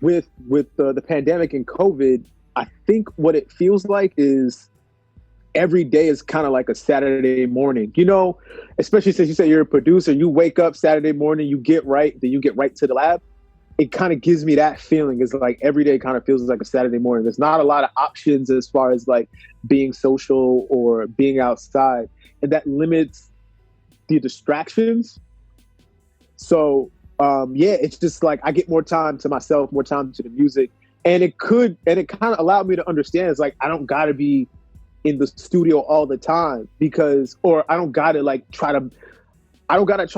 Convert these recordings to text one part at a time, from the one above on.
with the pandemic and COVID, I think what it feels like is every day is kind of like a Saturday morning, you know, especially since you say you're a producer, you wake up Saturday morning, you get right, then you get right to the lab. It kind of gives me that feeling. It's like every day kind of feels like a Saturday morning. There's not a lot of options as far as like being social or being outside, and that limits the distractions. So yeah, it's just like I get more time to myself, more time to the music, and it kind of allowed me to understand. It's like I don't gotta be in the studio all the time or I don't gotta try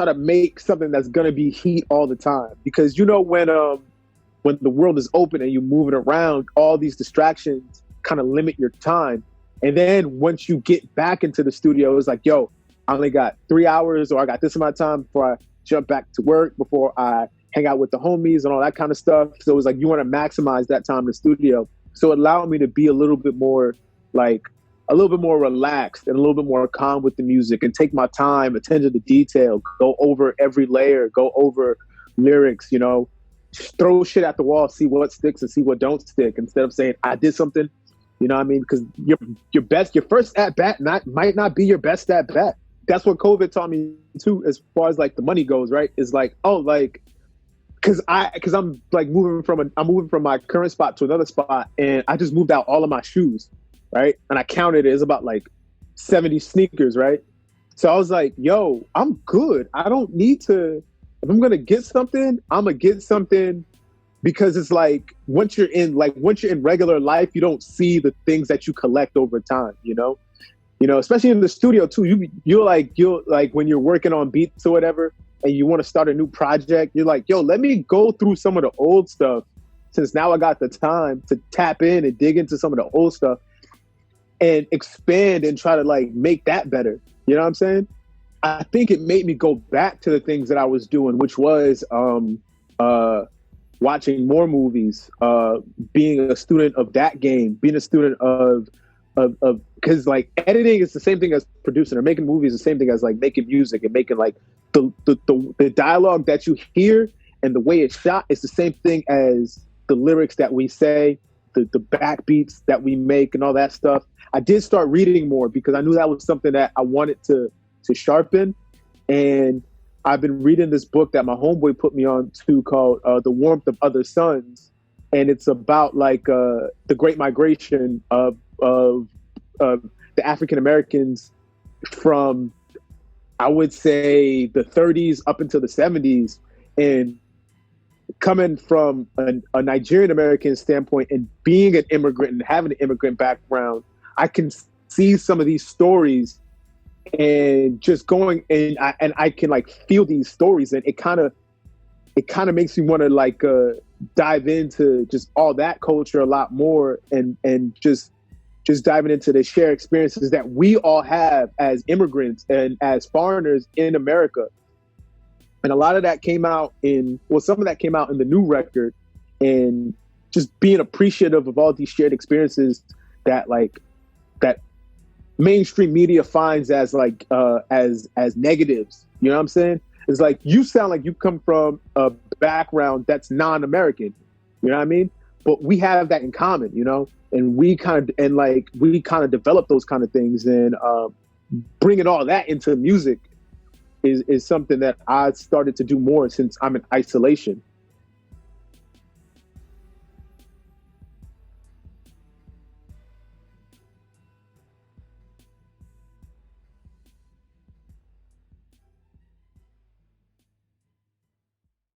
to make something that's gonna be heat all the time, because you know when the world is open and you're moving around, all these distractions kind of limit your time. And then once you get back into the studio, it's like, yo, I only got 3 hours, or I got this amount of time before I jump back to work, before I hang out with the homies and all that kind of stuff. So it's like you want to maximize that time in the studio. So it allowed me to be a little bit more relaxed and a little bit more calm with the music, and take my time, attend to the detail, go over every layer, go over lyrics, you know, throw shit at the wall, see what sticks and see what don't stick, instead of saying I did something, you know what I mean? Because your first at bat might not be your best at bat. That's what COVID taught me too, as far as like the money goes, right? Is like, oh, like, cause I'm like moving from my current spot to another spot, and I just moved out all of my shoes, right? And I counted it, it's about like 70 sneakers, right? So I was like, yo, I'm good. I don't need to, if I'm gonna get something, I'm gonna get something, because it's like once you're in regular life, you don't see the things that you collect over time, you know? You know, especially in the studio too. You're like when you're working on beats or whatever, and you want to start a new project, you're like, yo, let me go through some of the old stuff, since now I got the time to tap in and dig into some of the old stuff and expand and try to like make that better. You know what I'm saying? I think it made me go back to the things that I was doing, which was watching more movies, being a student of that game, being a student of because like editing is the same thing as producing, or making movies is the same thing as like making music, and making like the dialogue that you hear and the way it's shot is the same thing as the lyrics that we say, the backbeats that we make and all that stuff. I did start reading more because I knew that was something that I wanted to sharpen. And I've been reading this book that my homeboy put me on to called The Warmth of Other Suns. And it's about like the Great Migration of the African Americans from, I would say, the 30s up until the 70s. And coming from a Nigerian American standpoint and being an immigrant and having an immigrant background, I can see some of these stories and just going, and I can like feel these stories, and it kind of makes me want to like dive into just all that culture a lot more, and just diving into the shared experiences that we all have as immigrants and as foreigners in America. And a lot of that came out some of that came out in the new record, and just being appreciative of all these shared experiences that mainstream media finds as like as negatives. You know what I'm saying? It's like, you sound like you come from a background that's non-American. You know what I mean? But we have that in common, you know? And we kind of develop those kind of things, and bringing all that into music is something that I started to do more since I'm in isolation.